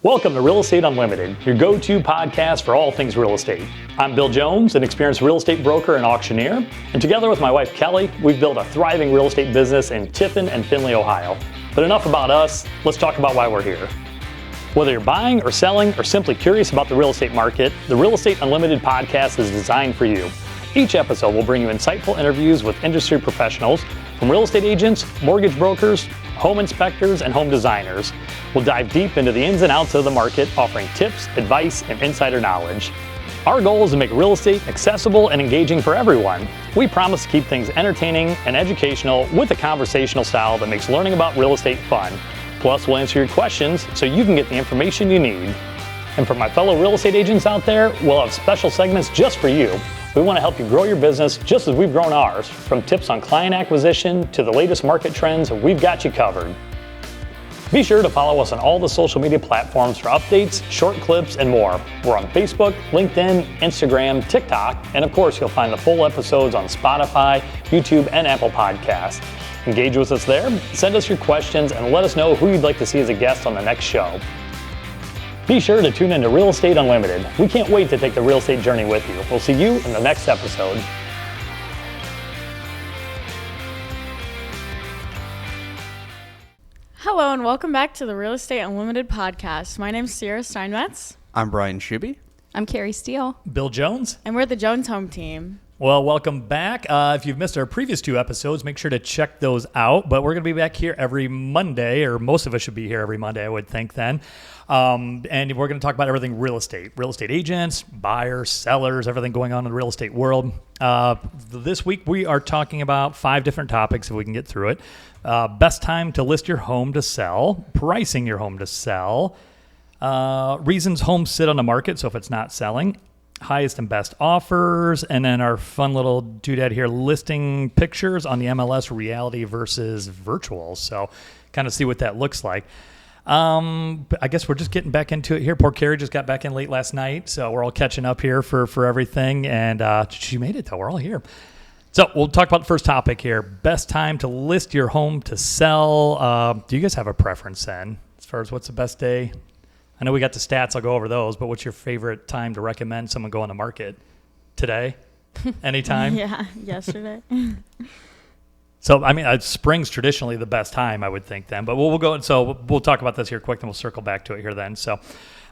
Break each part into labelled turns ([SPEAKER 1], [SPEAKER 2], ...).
[SPEAKER 1] Welcome to Real Estate Unlimited, your go-to podcast for all things real estate. I'm Bill Jones, an experienced real estate broker and auctioneer, and together with my wife Kelly, we've built a thriving real estate business in Tiffin and Findlay, Ohio. But enough about us, let's talk about why we're here. Whether you're buying or selling or simply curious about the real estate market, the Real Estate Unlimited podcast is designed for you. Each episode will bring you insightful interviews with industry professionals, from real estate agents, mortgage brokers, home inspectors, and home designers. We'll dive deep into the ins and outs of the market, offering tips, advice, and insider knowledge. Our goal is to make real estate accessible and engaging for everyone. We promise to keep things entertaining and educational with a conversational style that makes learning about real estate fun. Plus, we'll answer your questions so you can get the information you need. And for my fellow real estate agents out there, we'll have special segments just for you. We want to help you grow your business just as we've grown ours. From tips on client acquisition to the latest market trends, we've got you covered. Be sure to follow us on all the social media platforms for updates, short clips, and more. We're on Facebook, LinkedIn, Instagram, TikTok, and of course, you'll find the full episodes on Spotify, YouTube, and Apple Podcasts. Engage with us there, send us your questions, and let us know who you'd like to see as a guest on the next show. Be sure to tune into Real Estate Unlimited. We can't wait to take the real estate journey with you. We'll see you in the next episode.
[SPEAKER 2] Hello and welcome back to the Real Estate Unlimited podcast. My name's Sierra Steinmetz.
[SPEAKER 3] I'm Brian Schuby.
[SPEAKER 4] I'm Carrie Steele.
[SPEAKER 1] Bill Jones.
[SPEAKER 2] And we're the Jones Home Team.
[SPEAKER 1] Well, welcome back. If you've missed our previous two episodes, make sure to check those out. But we're going to be back here every Monday, or most of us should be here every Monday, I would think then. And we're going to talk about everything real estate agents, buyers, sellers, everything going on in the real estate world. This week, we are talking about 5 different topics, if we can get through it. Best time to list your home to sell, pricing your home to sell, reasons homes sit on the market, so if it's not selling, highest and best offers, and then our fun little doodad here, listing pictures on the MLS, reality versus virtual. So kind of see what that looks like. I guess we're just getting back into it here. Poor Carrie just got back in late last night, so we're all catching up here for everything, and she made it though. We're all here. So we'll talk about the first topic here. Best time to list your home to sell. Do you guys have a preference then as far as what's the best day? I know we got the stats. I'll go over those, but what's your favorite time to recommend someone go on the market? Today? Anytime?
[SPEAKER 2] Yeah, yesterday.
[SPEAKER 1] So, I mean, spring's traditionally the best time, I would think then, but we'll go. So we'll talk about this here quick, and we'll circle back to it here then. So,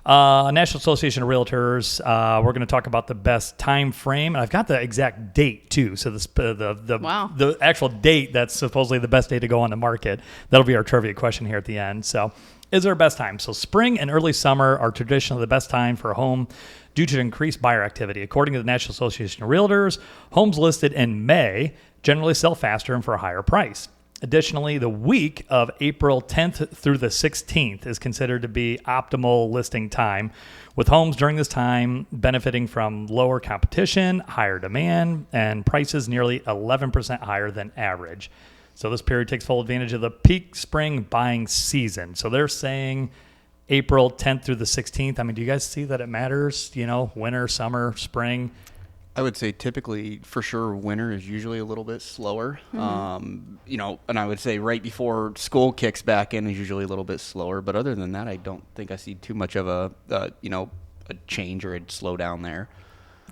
[SPEAKER 1] National Association of Realtors, we're going to talk about the best time frame, and I've got the exact date too. So the actual date that's supposedly the best day to go on the market. That'll be our trivia question here at the end. So, is our best time? So, spring and early summer are traditionally the best time for a home due to increased buyer activity. According to the National Association of Realtors, homes listed in May generally sell faster and for a higher price. Additionally, the week of April 10th through the 16th is considered to be optimal listing time, with homes during this time benefiting from lower competition, higher demand, and prices nearly 11% higher than average. So this period takes full advantage of the peak spring buying season. So they're saying April 10th through the 16th. I mean, do you guys see that it matters? You know, winter, summer, spring?
[SPEAKER 3] I would say typically, for sure, winter is usually a little bit slower. Mm-hmm. And I would say right before school kicks back in is usually a little bit slower. But other than that, I don't think I see too much of a change or a slowdown there.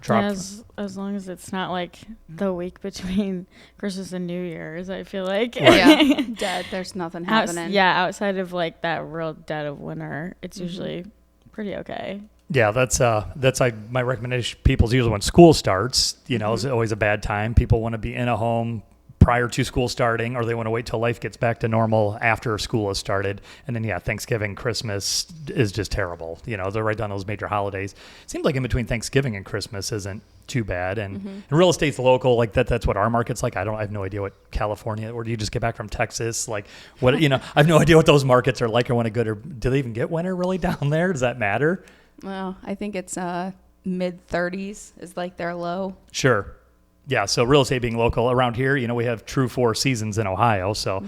[SPEAKER 2] Yeah, as long as it's not like the week between Christmas and New Year's, I feel like.
[SPEAKER 4] Yeah, dead. There's nothing happening.
[SPEAKER 2] Outside of like that real dead of winter, it's usually pretty okay.
[SPEAKER 1] Yeah, that's my recommendation. People's usually when school starts, is always a bad time. People want to be in a home prior to school starting, or they want to wait till life gets back to normal after school has started. And then, Thanksgiving, Christmas is just terrible. They're right down those major holidays. It seems like in between Thanksgiving and Christmas isn't too bad. And real estate's local, like that's what our market's like. I have no idea what California, or do you just get back from Texas? Like what, I have no idea what those markets are like or when or do they even get winter really down there? Does that matter?
[SPEAKER 4] Well, I think it's mid 30s is like their low.
[SPEAKER 1] Sure. Yeah, so real estate being local around here, we have true 4 seasons in Ohio, so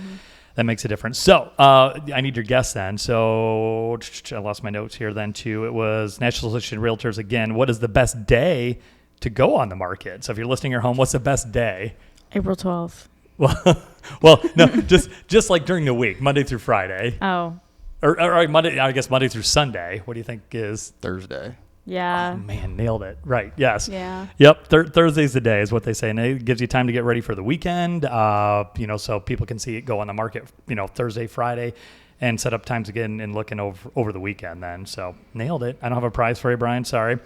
[SPEAKER 1] that makes a difference. So I need your guess then. So I lost my notes here then too. It was National Association of Realtors again. What is the best day to go on the market? So if you're listing your home, what's the best day?
[SPEAKER 2] April 12th.
[SPEAKER 1] Well, no, just like during the week, Monday through Friday.
[SPEAKER 2] Oh.
[SPEAKER 1] or Monday, I guess Monday through Sunday. What do you think is
[SPEAKER 3] Thursday.
[SPEAKER 2] Yeah.
[SPEAKER 1] Oh, man, nailed it. Right. Yes.
[SPEAKER 2] Yeah.
[SPEAKER 1] Yep. Thursday's the day is what they say. And it gives you time to get ready for the weekend, so people can see it go on the market, Thursday, Friday, and set up times again and looking over the weekend then. So nailed it. I don't have a prize for you, Brian. Sorry.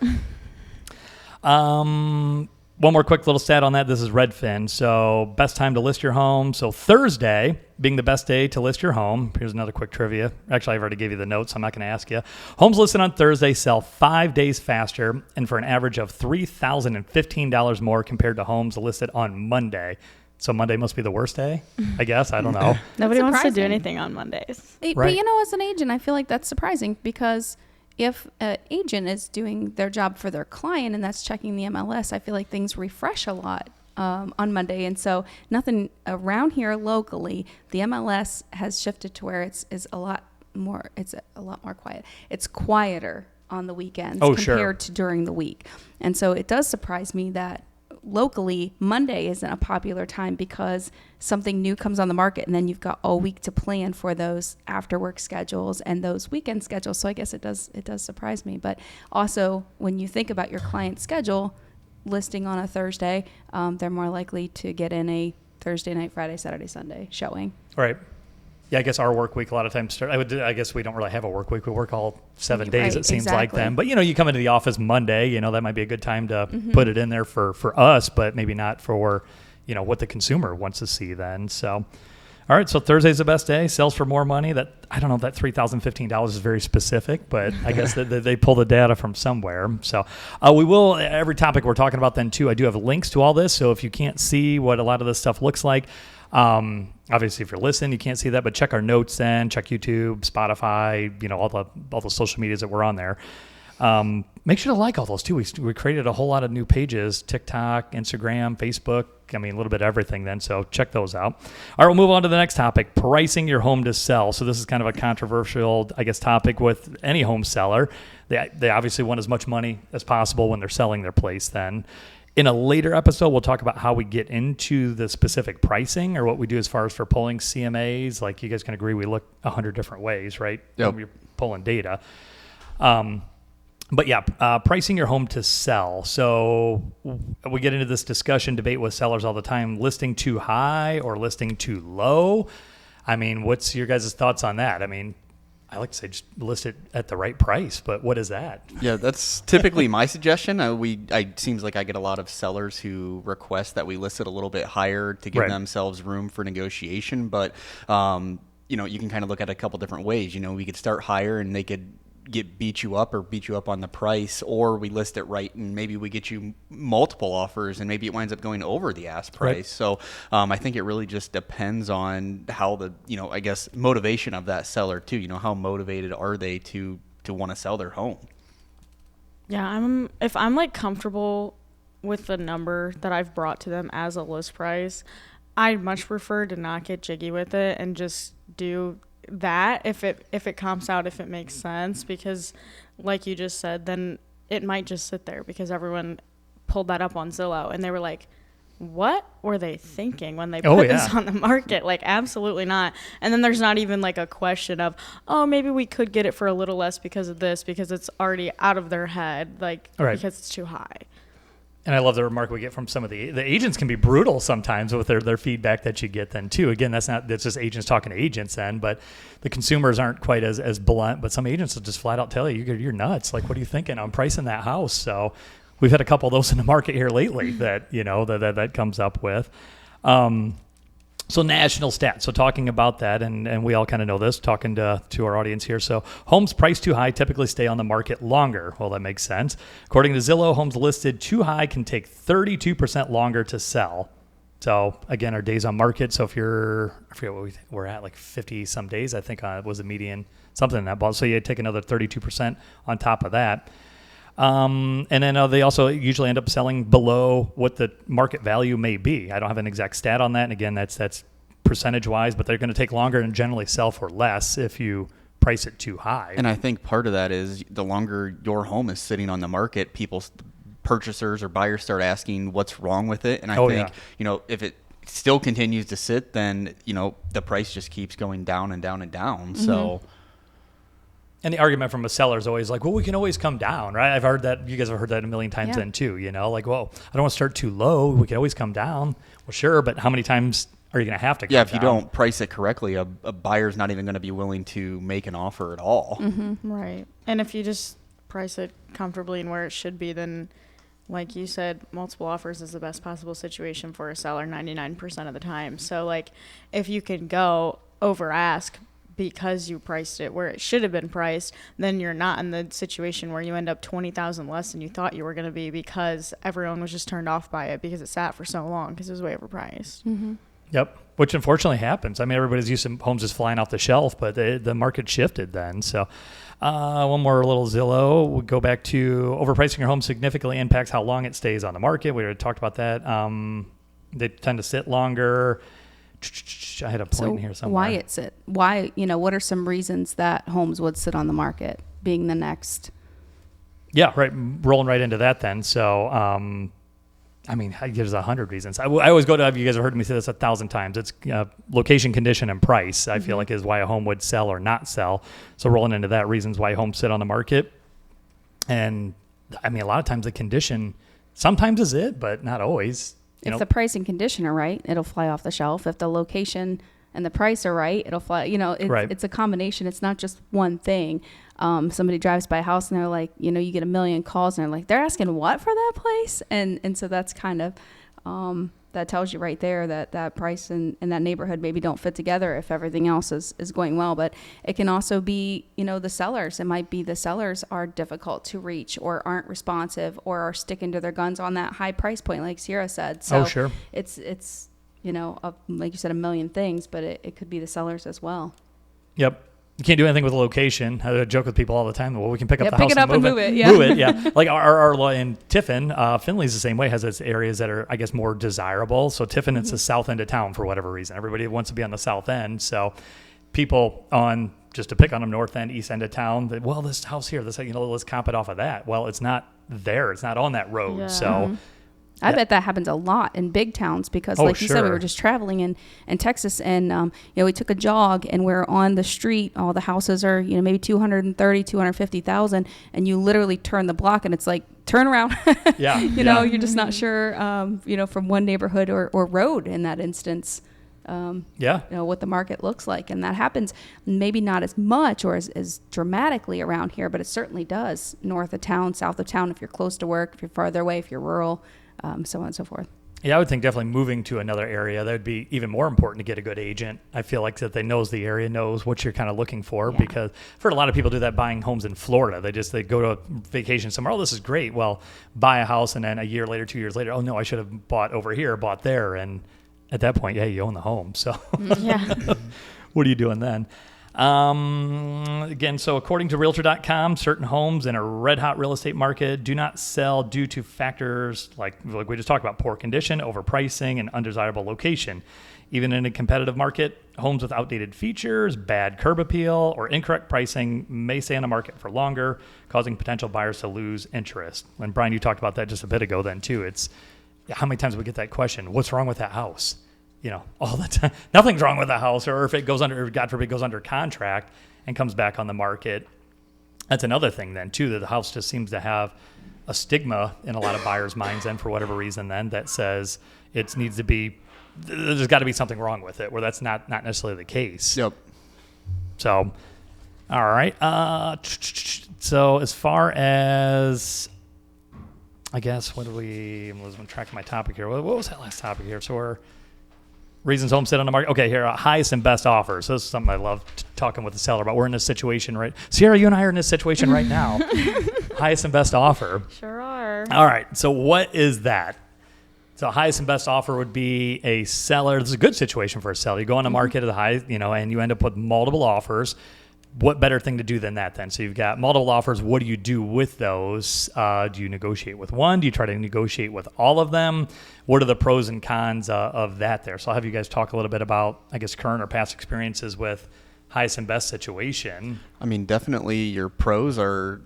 [SPEAKER 1] One more quick little stat on that. This is Redfin. So best time to list your home. So Thursday being the best day to list your home. Here's another quick trivia. Actually, I've already gave you the notes. So I'm not going to ask you. Homes listed on Thursday sell 5 days faster and for an average of $3,015 more compared to homes listed on Monday. So Monday must be the worst day, I guess. I don't know.
[SPEAKER 2] Nobody wants to do
[SPEAKER 4] surprising.
[SPEAKER 2] anything on Mondays.
[SPEAKER 4] But
[SPEAKER 1] Right.
[SPEAKER 4] as an agent, I feel like that's surprising because if an agent is doing their job for their client and that's checking the MLS, I feel like things refresh a lot on Monday. And so nothing around here locally, the MLS has shifted to where it's a lot more quiet. It's quieter on the weekends compared to during the week. And so it does surprise me that locally Monday isn't a popular time because something new comes on the market and then you've got all week to plan for those after work schedules and those weekend schedules. So I guess it does surprise me. But also when you think about your client's schedule listing on a Thursday, they're more likely to get in a Thursday night, Friday, Saturday, Sunday showing.
[SPEAKER 1] Right. Yeah, I guess our work week a lot of times I guess we don't really have a work week. We work all 7 days, it seems like then. But, you come into the office Monday, that might be a good time to put it in there for us, but maybe not for, what the consumer wants to see then. So, all right, so Thursday's the best day. Sells for more money. I don't know if that $3,015 is very specific, but I guess they pull the data from somewhere. So we will, every topic we're talking about then too, I do have links to all this. So if you can't see what a lot of this stuff looks like, obviously if you're listening, you can't see that, but check our notes then, check YouTube, Spotify, all the social medias that we're on there. Make sure to like all those too. We created a whole lot of new pages, TikTok, Instagram, Facebook, a little bit of everything then. So check those out. All right, we'll move on to the next topic, pricing your home to sell. So this is kind of a controversial, I guess, topic with any home seller. They obviously want as much money as possible when they're selling their place then. In a later episode, we'll talk about how we get into the specific pricing or what we do as far as for pulling CMAs. Like you guys can agree, we look 100 different ways, right?
[SPEAKER 3] Yep.
[SPEAKER 1] When you're pulling data. But yeah, pricing your home to sell. So we get into this discussion debate with sellers all the time, listing too high or listing too low. What's your guys' thoughts on that? I like to say just list it at the right price, but what is that?
[SPEAKER 3] Yeah, that's typically my suggestion. Seems like I get a lot of sellers who request that we list it a little bit higher to give themselves room for negotiation. But, you can kind of look at it a couple different ways. We could start higher and they could beat you up on the price, or we list it right and maybe we get you multiple offers and maybe it winds up going over the ask price. Right. So I think it really just depends on how the, I guess motivation of that seller too, how motivated are they to want to sell their home?
[SPEAKER 2] Yeah, if I'm like comfortable with the number that I've brought to them as a list price, I'd much prefer to not get jiggy with it and just do that if it comps out, if it makes sense, because like you just said, then it might just sit there because everyone pulled that up on Zillow and they were like, what were they thinking when they put this on the market? Like, absolutely not. And then there's not even like a question of, oh, maybe we could get it for a little less because of this, because it's already out of their head, like because it's too high.
[SPEAKER 1] And I love the remark we get from some of the agents can be brutal sometimes with their feedback that you get then too. Again, that's just agents talking to agents then, but the consumers aren't quite as blunt, but some agents will just flat out tell you, you're nuts. Like, what are you thinking? I'm pricing that house. So we've had a couple of those in the market here lately that, that comes up with. So national stats. So talking about that, and we all kind of know this, talking to our audience here. So homes priced too high typically stay on the market longer. Well, that makes sense. According to Zillow, homes listed too high can take 32% longer to sell. So again, our days on market. So if I forget what we're at, like 50 some days, I think was the median, something in that ball. So you take another 32% on top of that. And then they also usually end up selling below what the market value may be. I don't have an exact stat on that. And again, that's percentage wise, but they're going to take longer and generally sell for less if you price it too high.
[SPEAKER 3] And I think part of that is the longer your home is sitting on the market, purchasers or buyers start asking what's wrong with it. And I think, if it still continues to sit, then, the price just keeps going down and down and down. Mm-hmm. So
[SPEAKER 1] And the argument from a seller is always like, well, we can always come down, right? I've heard that. You guys have heard that a million times
[SPEAKER 4] Yeah.
[SPEAKER 1] then too, like, well, I don't want to start too low. We can always come down. Well, sure, but how many times are you going to have to come down?
[SPEAKER 3] If you don't price it correctly, a buyer's not even going to be willing to make an offer at all.
[SPEAKER 2] Right. And if you just price it comfortably and where it should be, then like you said, multiple offers is the best possible situation for a seller 99% of the time. So like if you can go over ask because you priced it where it should have been priced, then you're not in the situation where you end up 20,000 less than you thought you were going to be because everyone was just turned off by it because it sat for so long because it was way overpriced.
[SPEAKER 1] Yep, which unfortunately happens. I mean, everybody's used to homes just flying off the shelf, but the market shifted then. So one more little Zillow. We'll go back to overpricing your home significantly impacts how long it stays on the market. We already talked about that. They tend to sit longer. I had a point in here somewhere.
[SPEAKER 4] Why it sit? Why, what are some reasons that homes would sit on the market being the next?
[SPEAKER 1] Yeah, right. Rolling right into that then. So, I mean, there's 100 reasons. I always go to, you guys have heard me say this 1,000 times. It's location, condition, and price, I feel like is why a home would sell or not sell. So rolling into that, reasons why homes sit on the market. And I mean, a lot of times the condition sometimes is it, but not always.
[SPEAKER 4] If the price and condition are right, it'll fly off the shelf. If the location and the price are right, it'll fly. It's a combination. It's not just one thing. Somebody drives by a house and they're like, you get a million calls and they're like, they're asking what for that place? And so that's kind of, that tells you right there that price and that neighborhood maybe don't fit together if everything else is going well. But it can also be, the sellers. It might be the sellers are difficult to reach or aren't responsive or are sticking to their guns on that high price point, like Sierra said. So
[SPEAKER 1] sure.
[SPEAKER 4] It's like you said, a million things, but it could be the sellers as well.
[SPEAKER 1] Yep. You can't do anything with a location. I joke with people all the time. Well, we can pick up the
[SPEAKER 4] pick
[SPEAKER 1] house
[SPEAKER 4] it up and move it. Yeah.
[SPEAKER 1] Move it. Yeah. Like our in Tiffin, Findlay's the same way. Has its areas that are, I guess, more desirable. So Tiffin, it's the south end of town for whatever reason. Everybody wants to be on the south end. So people just to pick on them, north end, east end of town. Well, this house here, let's comp it off of that. Well, it's not there. It's not on that road.
[SPEAKER 2] Yeah.
[SPEAKER 1] So.
[SPEAKER 4] I bet that happens a lot in big towns because, like you said, we were just traveling in Texas, and we took a jog, and we're on the street. All the houses are, maybe 230, 250,000, and you literally turn the block, and it's like turn around.
[SPEAKER 1] Yeah,
[SPEAKER 4] you're just not sure, from one neighborhood or road in that instance. What the market looks like, and that happens maybe not as much or as dramatically around here, but it certainly does north of town, south of town. If you're close to work, if you're farther away, if you're rural. So on and so forth.
[SPEAKER 1] Yeah, I would think definitely moving to another area, that would be even more important to get a good agent. I feel like that they knows the area, knows what you're kind of looking for, because I've heard a lot of people do that buying homes in Florida. They go to a vacation somewhere. Oh, this is great. Well, buy a house, and then a year later, 2 years later, oh no, I should have bought over here, bought there. And at that point, you own the home. So what are you doing then? Again, so according to Realtor.com, certain homes in a red hot real estate market do not sell due to factors like we just talked about: poor condition, overpricing, and undesirable location. Even in a competitive market, homes with outdated features, bad curb appeal, or incorrect pricing may stay on the market for longer, causing potential buyers to lose interest. And Brian, you talked about that just a bit ago then too. It's how many times we get that question: what's wrong with that house? All the time. Nothing's wrong with the house, or if it goes under, God forbid, goes under contract and comes back on the market. That's another thing then too, that the house just seems to have a stigma in a lot of buyers' minds, and for whatever reason then, that says it needs to be, there's got to be something wrong with it, where that's not necessarily the case.
[SPEAKER 3] Yep.
[SPEAKER 1] So, all right. So as far as, I guess, I'm losing track of my topic here. What was that last topic here? So we're reasons homes sit on the market. Okay, here, highest and best offers. So this is something I love talking with the seller about. We're in this situation, right? Sierra, you and I are in this situation right now. Highest and best offer.
[SPEAKER 2] Sure are.
[SPEAKER 1] All right, so what is that? So highest and best offer would be a seller. This is a good situation for a seller. You go on the market at the high, and you end up with multiple offers. What better thing to do than that then? So you've got multiple offers. What do you do with those? Do you negotiate with one? Do you try to negotiate with all of them? What are the pros and cons of that there? So I'll have you guys talk a little bit about, I guess, current or past experiences with highest and best situation. I mean,
[SPEAKER 3] definitely your pros are,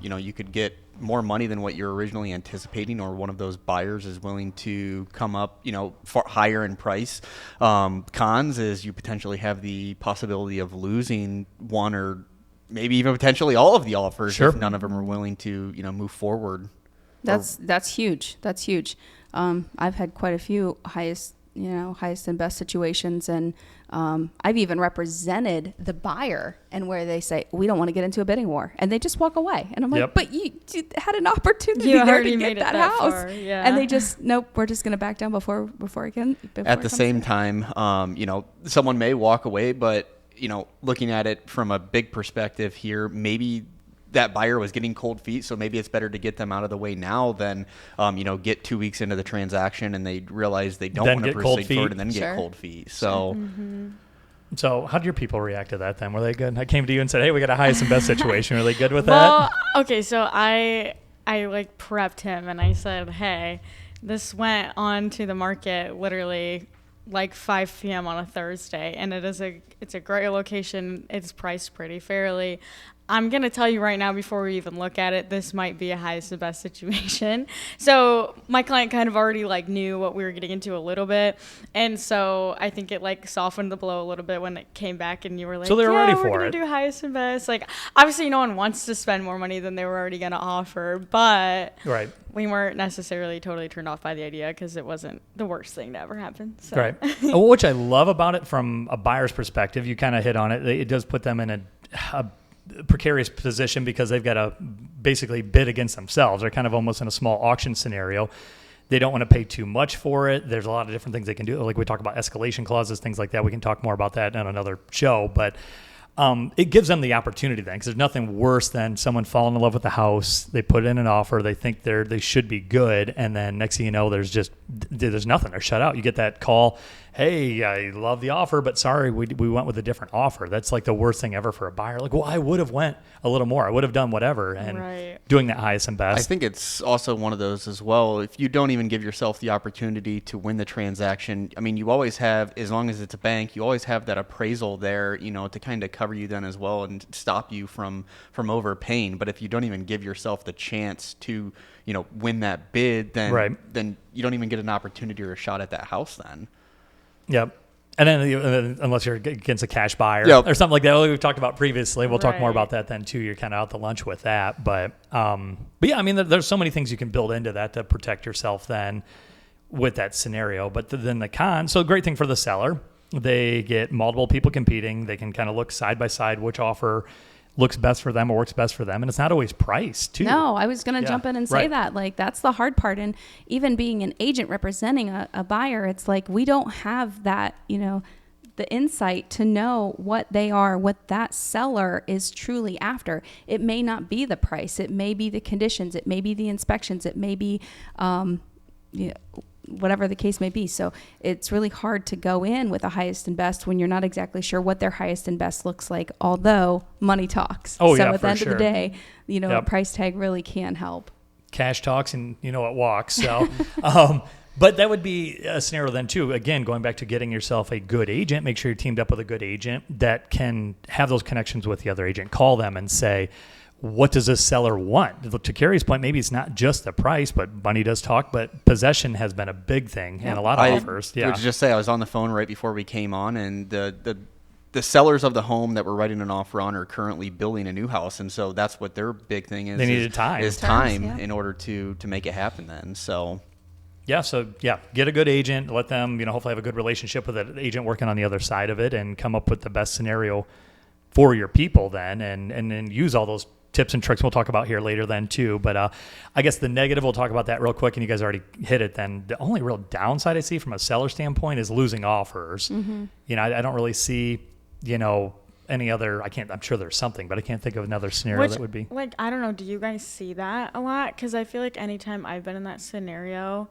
[SPEAKER 3] you could get more money than what you're originally anticipating, or one of those buyers is willing to come up, far higher in price. Cons is you potentially have the possibility of losing one or maybe even potentially all of the offers
[SPEAKER 1] Sure.
[SPEAKER 3] if none of them are willing to, move forward.
[SPEAKER 4] That's huge. That's huge. I've had quite a few highest and best situations, and I've even represented the buyer, and where they say, we don't want to get into a bidding war, and they just walk away. And I'm like,
[SPEAKER 1] Yep.
[SPEAKER 4] but you had an opportunity
[SPEAKER 2] You
[SPEAKER 4] there
[SPEAKER 2] already
[SPEAKER 4] to
[SPEAKER 2] made
[SPEAKER 4] get
[SPEAKER 2] it
[SPEAKER 4] that
[SPEAKER 2] that
[SPEAKER 4] house.
[SPEAKER 2] far, yeah.
[SPEAKER 4] And they just, nope, we're just going to back down before it can.
[SPEAKER 3] At the same time, someone may walk away, but, looking at it from a big perspective here, maybe that buyer was getting cold feet, so maybe it's better to get them out of the way now than, get 2 weeks into the transaction and they realize they don't
[SPEAKER 1] Then
[SPEAKER 3] want to
[SPEAKER 1] get cold
[SPEAKER 3] proceed forward
[SPEAKER 1] feet.
[SPEAKER 3] and then
[SPEAKER 4] Sure.
[SPEAKER 3] get cold feet. So,
[SPEAKER 1] So how did your people react to that then? Were they good? I came to you and said, hey, we got a highest and best situation. Were they good with
[SPEAKER 2] Well,
[SPEAKER 1] that?
[SPEAKER 2] okay, so I like prepped him and I said, hey, this went on to the market literally like 5 p.m. on a Thursday, and it's a great location. It's priced pretty fairly. I'm going to tell you right now, before we even look at it, this might be a highest and best situation. So my client kind of already like knew what we were getting into a little bit. And so I think it like softened the blow a little bit when it came back and you were like,
[SPEAKER 1] So they were ready for
[SPEAKER 2] we're
[SPEAKER 1] it.
[SPEAKER 2] going to do highest and best. Like, obviously no one wants to spend more money than they were already going to offer, but
[SPEAKER 1] Right.
[SPEAKER 2] we weren't necessarily totally turned off by the idea because it wasn't the worst thing to ever happen. So.
[SPEAKER 1] Right. Which I love about it from a buyer's perspective. You kind of hit on it. It does put them in a precarious position because they've got to basically bid against themselves. They're kind of almost in a small auction scenario. They don't want to pay too much for it. There's a lot of different things they can do. Like we talk about escalation clauses, things like that. We can talk more about that on another show, but it gives them the opportunity then, because there's nothing worse than someone falling in love with the house. They put in an offer. They think they should be good. And then next thing you know, there's nothing. They're shut out. You get that call. Hey, I love the offer, but sorry, we went with a different offer. That's like the worst thing ever for a buyer. Like, well, I would have went a little more. I would have done whatever. And
[SPEAKER 2] Right.
[SPEAKER 1] doing that highest and best.
[SPEAKER 3] I think it's also one of those as well. If you don't even give yourself the opportunity to win the transaction, I mean, you always have, as long as it's a bank, you always have that appraisal there, to kind of cover you then as well and stop you from overpaying. But if you don't even give yourself the chance to, win that bid, then you don't even get an opportunity or a shot at that house then.
[SPEAKER 1] Yep. And then unless you're against a cash buyer or something like that, like we've talked about previously, we'll talk more about that then too. You're kind of out to lunch with that. But yeah, I mean, there's so many things you can build into that to protect yourself then with that scenario. But then the con, so great thing for the seller, they get multiple people competing. They can kind of look side by side which offer looks best for them or works best for them. And it's not always price too.
[SPEAKER 4] No, I was going to jump in and say that. Like, that's the hard part. And even being an agent representing a buyer, it's like we don't have that, the insight to know what that seller is truly after. It may not be the price. It may be the conditions. It may be the inspections. It may be, whatever the case may be. So it's really hard to go in with a highest and best when you're not exactly sure what their highest and best looks like, although money talks.
[SPEAKER 1] Oh,
[SPEAKER 4] so
[SPEAKER 1] yeah,
[SPEAKER 4] at the end of the day, a price tag really can help.
[SPEAKER 1] Cash talks and it walks. So, but that would be a scenario then too. Again, going back to getting yourself a good agent, make sure you're teamed up with a good agent that can have those connections with the other agent. Call them and say, what does this seller want? To Carrie's point, maybe it's not just the price, but money does talk, but possession has been a big thing in a lot of offers.
[SPEAKER 3] I would just say I was on the phone right before we came on, and the sellers of the home that we're writing an offer on are currently building a new house, and so that's what their big thing is.
[SPEAKER 1] They needed time.
[SPEAKER 3] Is time in order to make it happen then. So
[SPEAKER 1] get a good agent, let them, hopefully have a good relationship with an agent working on the other side of it and come up with the best scenario for your people then, and then use all those tips and tricks we'll talk about here later then too. But I guess the negative, we'll talk about that real quick, and you guys already hit it then. The only real downside I see from a seller standpoint is losing offers. Mm-hmm. I don't really see, any other, I'm sure there's something, but I can't think of another scenario that would be.
[SPEAKER 2] Like, I don't know, do you guys see that a lot? Because I feel like anytime I've been in that scenario,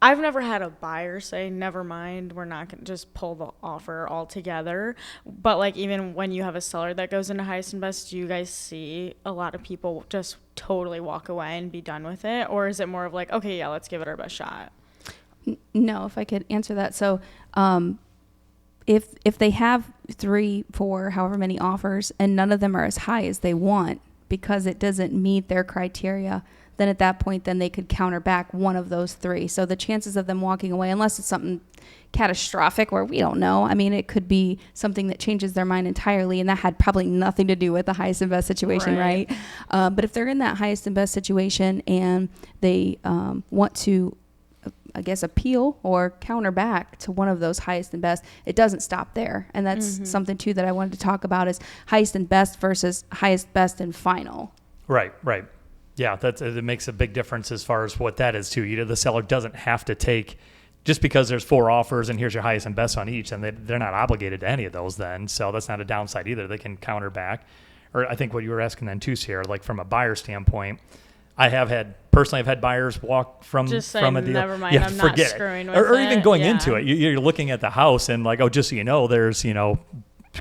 [SPEAKER 2] I've never had a buyer say, never mind, we're not going to just pull the offer altogether. But like, even when you have a seller that goes into highest and best, do you guys see a lot of people just totally walk away and be done with it? Or is it more of like, okay, yeah, let's give it our best shot?
[SPEAKER 4] No, if I could answer that. So if they have 3, 4, however many offers, and none of them are as high as they want because it doesn't meet their criteria, then at that point, then they could counter back one of those three. So the chances of them walking away, unless it's something catastrophic where we don't know, I mean, it could be something that changes their mind entirely, and that had probably nothing to do with the highest and best situation, right? But if they're in that highest and best situation and they want to, I guess, appeal or counter back to one of those highest and best, it doesn't stop there. And that's something too that I wanted to talk about is highest and best versus highest, best, and final.
[SPEAKER 1] Right. Yeah, it makes a big difference as far as what that is too. The seller doesn't have to take, just because there's 4 offers and here's your highest and best on each, and they're not obligated to any of those then. So that's not a downside either. They can counter back. Or I think what you were asking then too, Sierra, like from a buyer standpoint, I've had buyers walk from a deal.
[SPEAKER 2] Never mind, I'm not screwing with it.
[SPEAKER 1] Or even going into it, you're looking at the house and like, oh, just so you know, there's, kind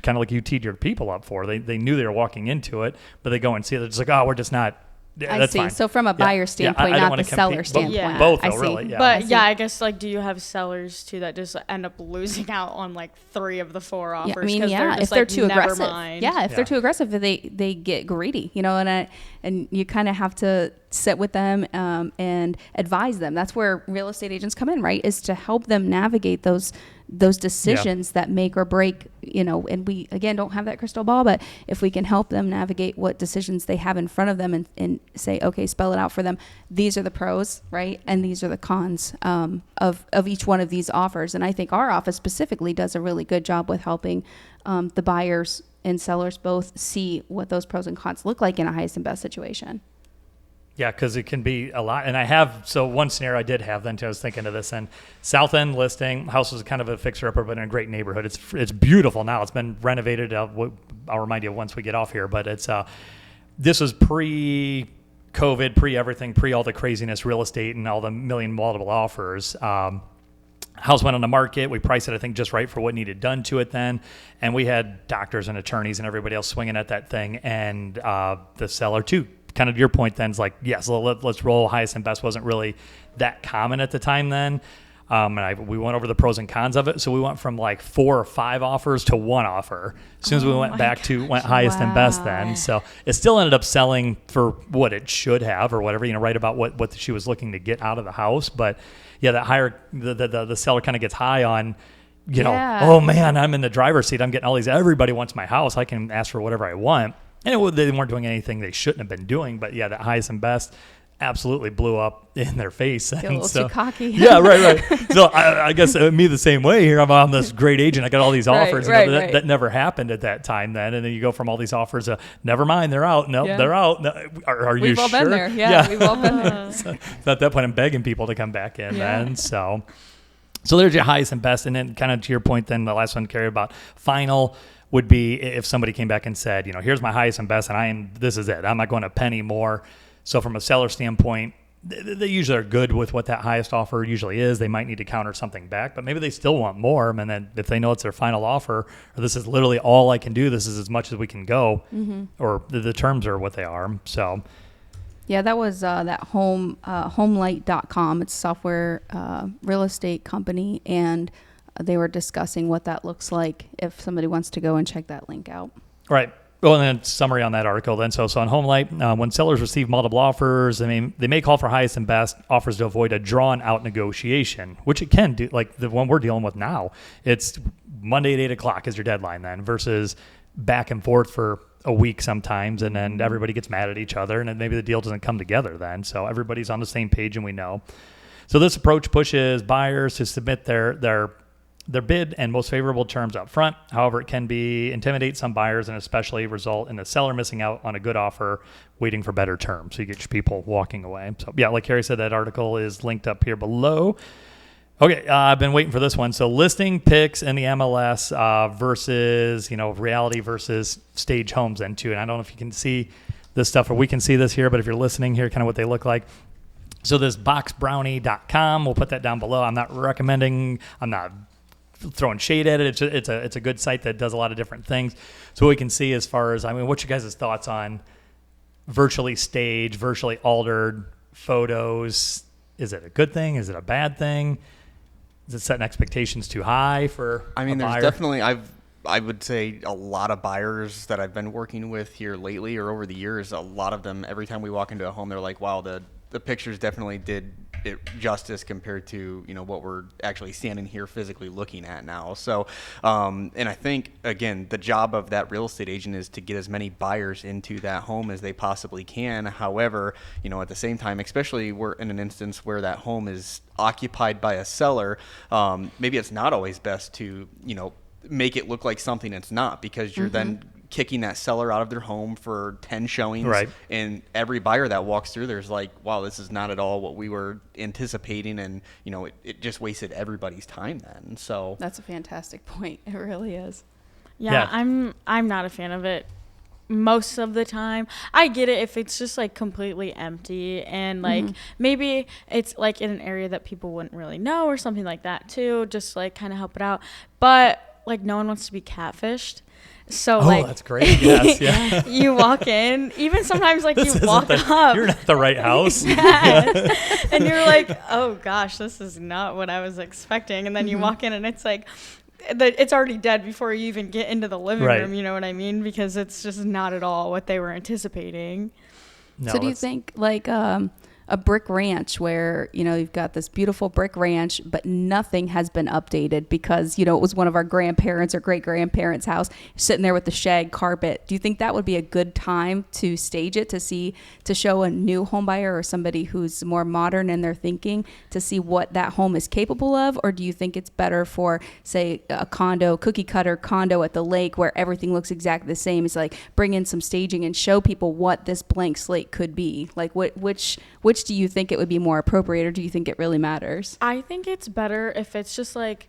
[SPEAKER 1] of like you teed your people up for. They knew they were walking into it, but they go and see it. They're just like, oh, we're just not. Yeah,
[SPEAKER 4] I
[SPEAKER 1] that's
[SPEAKER 4] see.
[SPEAKER 1] fine.
[SPEAKER 4] So from a buyer standpoint,
[SPEAKER 1] I
[SPEAKER 4] not the seller standpoint.
[SPEAKER 1] Both,
[SPEAKER 4] I
[SPEAKER 1] though,
[SPEAKER 4] see.
[SPEAKER 1] really. Yeah.
[SPEAKER 2] But I guess like, do you have sellers too that just end up losing out on like 3 of the 4 offers?
[SPEAKER 4] Yeah, I mean,
[SPEAKER 2] they're just
[SPEAKER 4] if they're too
[SPEAKER 2] never
[SPEAKER 4] aggressive.
[SPEAKER 2] mind.
[SPEAKER 4] If they're too aggressive, they get greedy, and you kind of have to sit with them and advise them. That's where real estate agents come in, right? Is to help them navigate those decisions that make or break, and we, again, don't have that crystal ball, but if we can help them navigate what decisions they have in front of them and say, okay, spell it out for them. These are the pros, right? And these are the cons of each one of these offers. And I think our office specifically does a really good job with helping the buyers and sellers both see what those pros and cons look like in a highest and best situation.
[SPEAKER 1] Yeah, because it can be a lot. And one scenario I did have then too, I was thinking of this, and South End listing, house was kind of a fixer-upper, but in a great neighborhood. It's beautiful now. It's been renovated. I'll remind you once we get off here, but this was pre-COVID, pre-everything, pre all the craziness, real estate and all the multiple offers. House went on the market. We priced it, I think, just right for what needed done to it then. And we had doctors and attorneys and everybody else swinging at that thing. And the seller, too, kind of your point then is like, yes, let's roll. Highest and best wasn't really that common at the time then. We went over the pros and cons of it. So we went from like 4 or 5 offers to 1 offer. As soon as we went highest and best then. So it still ended up selling for what it should have or whatever, right about what she was looking to get out of the house. But yeah, that higher, the seller kind of gets high on, oh man, I'm in the driver's seat. I'm getting all these, everybody wants my house. I can ask for whatever I want. And they weren't doing anything they shouldn't have been doing. But yeah, that highest and best absolutely blew up in their face.
[SPEAKER 4] Get a little too cocky.
[SPEAKER 1] Yeah, right. So I guess me the same way here. I'm this great agent. I got all these offers. That never happened at that time then. And then you go from all these offers, never mind, they're out. No, they're out. No, are you sure?
[SPEAKER 4] We've all been there. Yeah, we've all been there.
[SPEAKER 1] So at that point, I'm begging people to come back in then. So there's your highest and best. And then kind of to your point then, the last one, Carrie, about final would be if somebody came back and said, here's my highest and best, and this is it. I'm not going a penny more. So from a seller standpoint, they usually are good with what that highest offer usually is. They might need to counter something back, but maybe they still want more. And then if they know it's their final offer, or this is literally all I can do, this is as much as we can go, or the terms are what they are. So.
[SPEAKER 4] Yeah, that was that homelight.com. It's a software real estate company, and they were discussing what that looks like if somebody wants to go and check that link out.
[SPEAKER 1] Right. Well, and then summary on that article then. So on HomeLight, when sellers receive multiple offers, they may call for highest and best offers to avoid a drawn-out negotiation, which it can do, like the one we're dealing with now. It's Monday at 8 o'clock is your deadline then versus back and forth for a week sometimes, and then everybody gets mad at each other, and then maybe the deal doesn't come together then. So everybody's on the same page, and we know. So this approach pushes buyers to submit their bid and most favorable terms up front. However, it can intimidate some buyers and especially result in the seller missing out on a good offer, waiting for better terms. So you get your people walking away. So yeah, like Carrie said, that article is linked up here below. Okay, I've been waiting for this one. So listing picks in the MLS versus, reality versus stage homes then too. And I don't know if you can see this stuff or we can see this here, but if you're listening here, kind of what they look like. So this boxbrownie.com, we'll put that down below. I'm not throwing shade at it. It's a good site that does a lot of different things. So what we can see as far as, what's your guys' thoughts on virtually staged, virtually altered photos? Is it a good thing? Is it a bad thing? Is it setting expectations too high for a buyer?
[SPEAKER 3] There's definitely, I would say a lot of buyers that I've been working with here lately or over the years, a lot of them, every time we walk into a home, they're like, wow, the the pictures definitely did it justice compared to, you know, what we're actually standing here physically looking at now. So, and I think, again, the job of that real estate agent is to get as many buyers into that home as they possibly can. However, you know, at the same time, especially we're in an instance where that home is occupied by a seller, maybe it's not always best to, you know, make it look like something it's not, because you're then kicking that seller out of their home for 10 showings.
[SPEAKER 1] Right.
[SPEAKER 3] And every buyer that walks through there's like, wow, this is not at all what we were anticipating. And, you know, it just wasted everybody's time then. So
[SPEAKER 4] That's a fantastic point. It really is.
[SPEAKER 2] Yeah, I'm not a fan of it most of the time. I get it if it's just like completely empty and like maybe it's like in an area that people wouldn't really know or something like that too, just like kind of help it out. But like no one wants to be catfished. So like,
[SPEAKER 1] that's great. Yes, yeah.
[SPEAKER 2] you walk in, even sometimes like
[SPEAKER 1] This
[SPEAKER 2] you walk
[SPEAKER 1] isn't
[SPEAKER 2] up.
[SPEAKER 1] You're not the right house.
[SPEAKER 2] Yes. And you're like, oh gosh, this is not what I was expecting. And then you walk in and it's like, it's already dead before you even get into the living
[SPEAKER 1] Right.
[SPEAKER 2] room. You know what I mean? Because it's just not at all what they were anticipating.
[SPEAKER 1] No,
[SPEAKER 4] So do you think like a brick ranch where, you know, you've got this beautiful brick ranch, but nothing has been updated because, you know, it was one of our grandparents or great grandparents' house sitting there with the shag carpet. Do you think that would be a good time to stage it to show a new home buyer or somebody who's more modern in their thinking to see what that home is capable of? Or do you think it's better for, say, a condo, cookie cutter condo at the lake where everything looks exactly the same? It's like bring in some staging and show people what this blank slate could be. Like which do you think it would be more appropriate, or do you think it really matters?
[SPEAKER 2] I think it's better if it's just like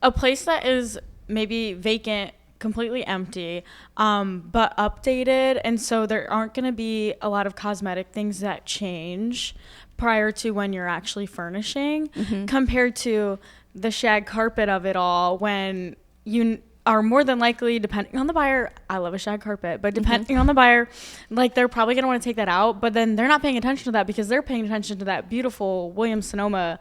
[SPEAKER 2] a place that is maybe vacant, completely empty, but updated. And so there aren't going to be a lot of cosmetic things that change prior to when you're actually furnishing compared to the shag carpet of it all, when you are more than likely, depending on the buyer, I love a shag carpet, but depending on the buyer, like they're probably going to want to take that out, but then they're not paying attention to that because they're paying attention to that beautiful Williams-Sonoma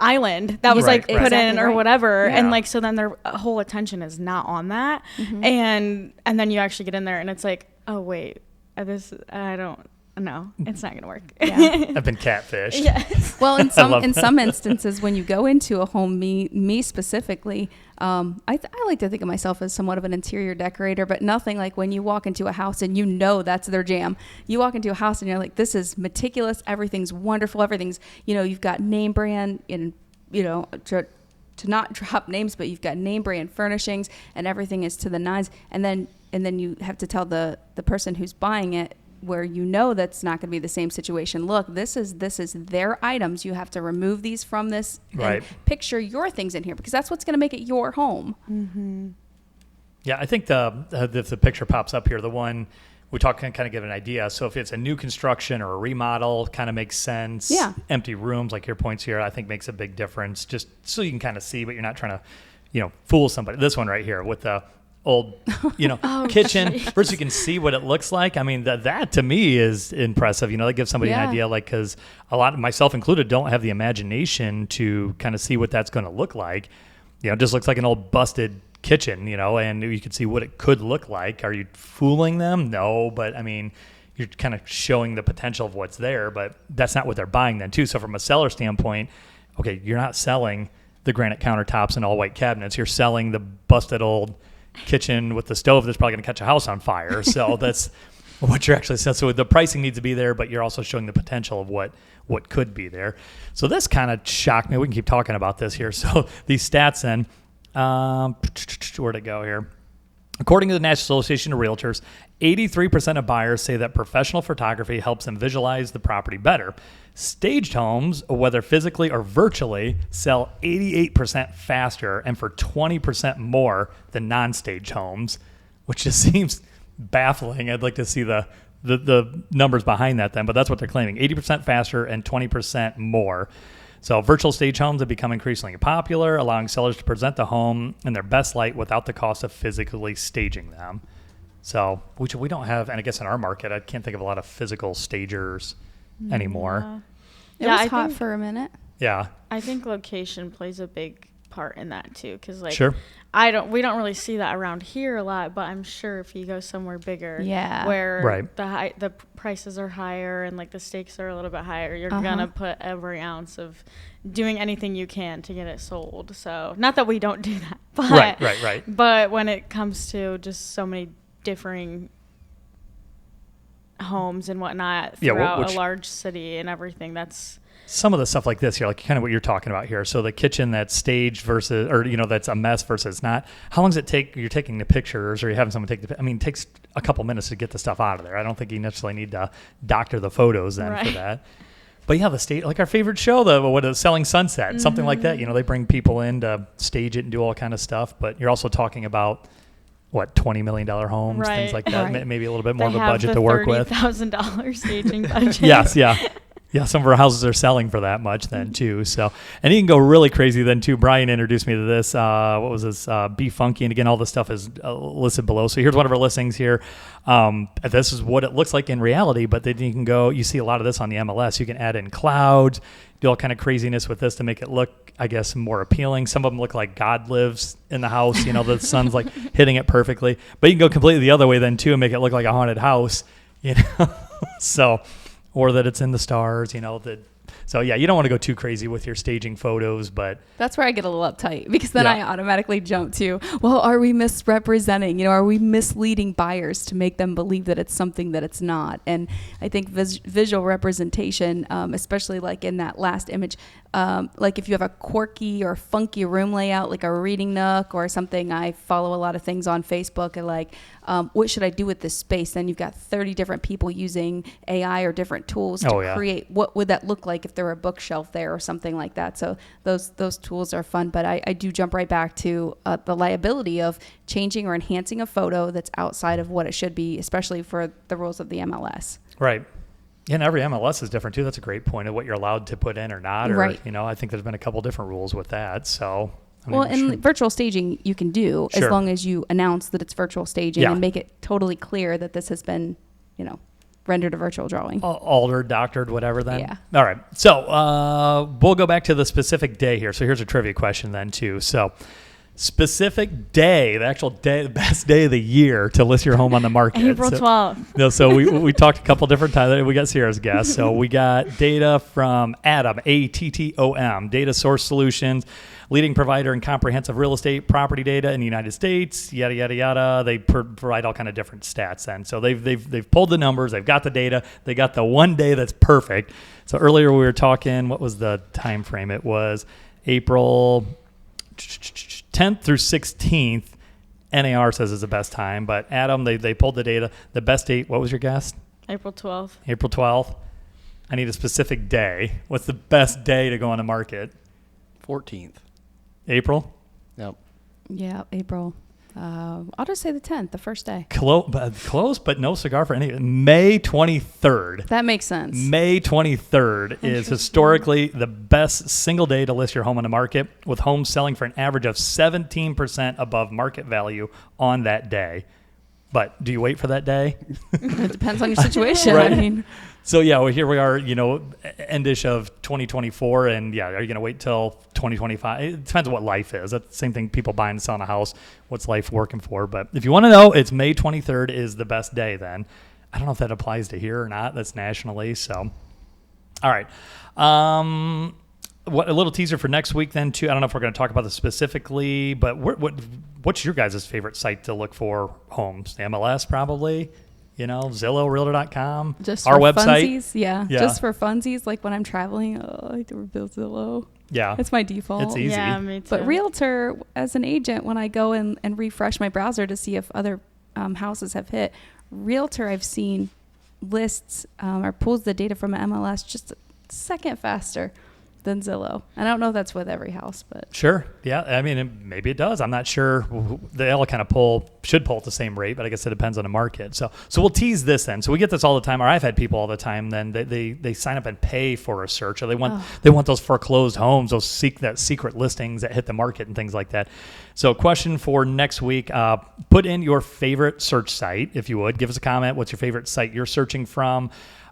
[SPEAKER 2] island that was
[SPEAKER 1] Right,
[SPEAKER 2] like put in or whatever.
[SPEAKER 1] Yeah.
[SPEAKER 2] And like, so then their whole attention is not on that. And then you actually get in there and it's like, oh wait, I don't know. It's not going to work.
[SPEAKER 4] Yeah.
[SPEAKER 1] I've been catfished.
[SPEAKER 2] Yes.
[SPEAKER 4] Well, in
[SPEAKER 1] love
[SPEAKER 4] some instances, when you go into a home, me specifically, I like to think of myself as somewhat of an interior decorator, but nothing like when you walk into a house and you know that's their jam. You walk into a house and you're like, this is meticulous. Everything's wonderful. Everything's, you know, you've got name brand and, you know, to not drop names, but you've got name brand furnishings and everything is to the nines. And then you have to tell the person who's buying it, where you know that's not going to be the same situation. Look, this is their items. You have to remove these from this
[SPEAKER 1] Right.
[SPEAKER 4] and picture your things in here because that's what's going to make it your home.
[SPEAKER 1] Yeah, I think the picture pops up here, the one we talked, kind of give an idea. So if it's a new construction or a remodel, kind of makes sense.
[SPEAKER 4] Yeah.
[SPEAKER 1] Empty rooms, like your points here, I think makes a big difference, just so you can kind of see, but you're not trying to, you know, fool somebody. This one right here with the old, you know, kitchen.
[SPEAKER 2] Geez.
[SPEAKER 1] First, you can see what it looks like. I mean, that to me is impressive. You know, that gives somebody an idea, like, because a lot, myself included, don't have the imagination to kind of see what that's going to look like. You know, it just looks like an old busted kitchen, you know, and you can see what it could look like. Are you fooling them? No, but I mean, you're kind of showing the potential of what's there, but that's not what they're buying then too. So from a seller standpoint, okay, you're not selling the granite countertops and all white cabinets. You're selling the busted old kitchen with the stove that's probably going to catch a house on fire. So that's what you're actually selling. So the pricing needs to be there, but you're also showing the potential of what could be there. So this kind of shocked me. We can keep talking about this here. So these stats then, where'd it go here? According to the National Association of Realtors, 83% of buyers say that professional photography helps them visualize the property better. Staged homes, whether physically or virtually, sell 88% faster and for 20% more than non-staged homes, which just seems baffling. I'd like to see the numbers behind that then, but that's what they're claiming. 80% faster and 20% more. So virtual stage homes have become increasingly popular, allowing sellers to present the home in their best light without the cost of physically staging them. So, which we don't have, and I guess in our market, I can't think of a lot of physical stagers anymore.
[SPEAKER 4] It
[SPEAKER 2] Yeah,
[SPEAKER 4] was
[SPEAKER 2] I
[SPEAKER 4] hot
[SPEAKER 2] think-
[SPEAKER 4] for a minute.
[SPEAKER 1] Yeah.
[SPEAKER 2] I think location plays a big part in that too, because like
[SPEAKER 1] Sure.
[SPEAKER 2] we don't really see that around here a lot, but I'm sure if you go somewhere bigger, where
[SPEAKER 1] Right.
[SPEAKER 2] the prices are higher and like the stakes are a little bit higher, you're gonna put every ounce of doing anything you can to get it sold. So not that we don't do that, but
[SPEAKER 1] Right.
[SPEAKER 2] But when it comes to just so many differing homes and whatnot throughout a large city and everything, that's
[SPEAKER 1] some of the stuff like this here, like kind of what you're talking about here. So the kitchen that's staged versus, or, that's a mess versus not. How long does it take? You're taking the pictures or you're having someone take it takes a couple minutes to get the stuff out of there. I don't think you necessarily need to doctor the photos then for that. But yeah, the stage, like our favorite show, the Selling Sunset, something like that. They bring people in to stage it and do all kind of stuff. But you're also talking about $20 million homes, things like that. Maybe a little bit more of a budget to work with.
[SPEAKER 2] $30,000 staging budget.
[SPEAKER 1] Yes, yeah. Yeah, some of our houses are selling for that much then too. So, and you can go really crazy then too. Brian introduced me to this. What was this? Be Funky, and again, all this stuff is listed below. So here's one of our listings here. This is what it looks like in reality, but then you can go. You see a lot of this on the MLS. You can add in clouds, do all kind of craziness with this to make it look, I guess, more appealing. Some of them look like God lives in the house. The sun's like hitting it perfectly. But you can go completely the other way then too and make it look like a haunted house. So. Or that it's in the stars, So yeah, you don't want to go too crazy with your staging photos, but
[SPEAKER 4] that's where I get a little uptight, because then I automatically jump to, well, are we misrepresenting? Are we misleading buyers to make them believe that it's something that it's not? And I think visual representation, especially like in that last image, like if you have a quirky or funky room layout, like a reading nook or something. I follow a lot of things on Facebook and like, what should I do with this space? Then you've got 30 different people using AI or different tools to create what would that look like if there were a bookshelf there or something like that. So those tools are fun, but I do jump right back to the liability of changing or enhancing a photo that's outside of what it should be, especially for the rules of the MLS.
[SPEAKER 1] Right. And every MLS is different too. That's a great point of what you're allowed to put in or not. Or, I think there's been a couple different rules with that. So,
[SPEAKER 4] virtual staging you can do as long as you announce that it's virtual staging and make it totally clear that this has been, rendered a virtual drawing.
[SPEAKER 1] Altered, doctored, whatever then.
[SPEAKER 4] Yeah.
[SPEAKER 1] All right. So we'll go back to the specific day here. So here's a trivia question then too. So specific day, the actual day, the best day of the year to list your home on the market.
[SPEAKER 2] April 12th.
[SPEAKER 1] So we talked a couple different times. We got Sierra's guest. So we got data from Atom, ATTOM, Data Source Solutions, leading provider in comprehensive real estate property data in the United States, yada, yada, yada. They provide all kind of different stats then. So they've pulled the numbers. They've got the data. They got the one day that's perfect. So earlier we were talking, what was the time frame? It was April 10th through 16th. NAR says is the best time, but Adam, they pulled the data. The best date, what was your guess?
[SPEAKER 2] April 12th.
[SPEAKER 1] April 12th. I need a specific day. What's the best day to go on the market?
[SPEAKER 3] 14th.
[SPEAKER 1] April?
[SPEAKER 3] Yep.
[SPEAKER 4] Yeah, April. I'll just say the 10th, the first day.
[SPEAKER 1] Close, but no cigar for any. May 23rd.
[SPEAKER 4] That makes sense.
[SPEAKER 1] May 23rd is historically the best single day to list your home on the market, with homes selling for an average of 17% above market value on that day. But do you wait for that day?
[SPEAKER 4] It depends on your situation.
[SPEAKER 1] Right.
[SPEAKER 4] I mean,
[SPEAKER 1] so yeah, well, here we are, endish of 2024, and yeah, are you going to wait till 2025? It depends on what life is. That's the same thing, people buying and selling a house. What's life working for? But if you want to know, it's May 23rd is the best day then. I don't know if that applies to here or not. That's nationally. So, all right. What a little teaser for next week then too. I don't know if we're going to talk about this specifically, but what's your guys' favorite site to look for homes? The MLS probably, Zillow, Realtor.com,
[SPEAKER 4] just
[SPEAKER 1] our
[SPEAKER 4] for
[SPEAKER 1] website.
[SPEAKER 4] Funsies, yeah, just for funsies. Like when I'm traveling, I like to rebuild Zillow.
[SPEAKER 1] Yeah,
[SPEAKER 4] it's my default.
[SPEAKER 1] It's easy.
[SPEAKER 2] Yeah, me too.
[SPEAKER 4] But Realtor, as an agent, when I go and refresh my browser to see if other houses have hit, Realtor, I've seen lists or pulls the data from MLS just a second faster than Zillow. I don't know if that's with every house, but
[SPEAKER 1] sure. Yeah. I mean, maybe it does. I'm not sure. They all kind of should pull at the same rate, but I guess it depends on the market. So we'll tease this then. So we get this all the time, or I've had people all the time then they sign up and pay for a search, or they want those foreclosed homes, those secret listings that hit the market and things like that. So question for next week, put in your favorite search site, if you would. Give us a comment. What's your favorite site you're searching from?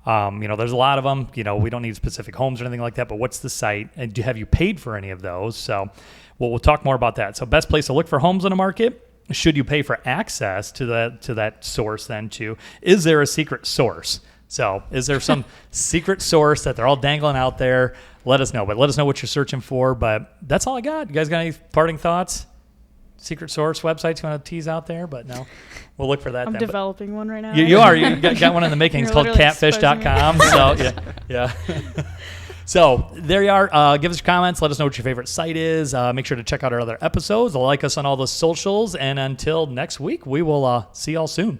[SPEAKER 1] There's a lot of them. We don't need specific homes or anything like that, but what's the site? And have you paid for any of those? So we'll talk more about that. So best place to look for homes on the market. Should you pay for access to that source then too? Is there a secret source? So is there some secret source that they're all dangling out there? Let us know. But let us know what you're searching for. But that's all I got. You guys got any parting thoughts? Secret source websites you want to tease out there? But no, we'll look for that.
[SPEAKER 2] I'm
[SPEAKER 1] then.
[SPEAKER 2] developing one right now.
[SPEAKER 1] You are. You got one in the making. It's called catfish.com. So yeah. So there you are. Give us your comments. Let us know what your favorite site is. Make sure to check out our other episodes. Like us on all the socials. And until next week, we will see y'all soon.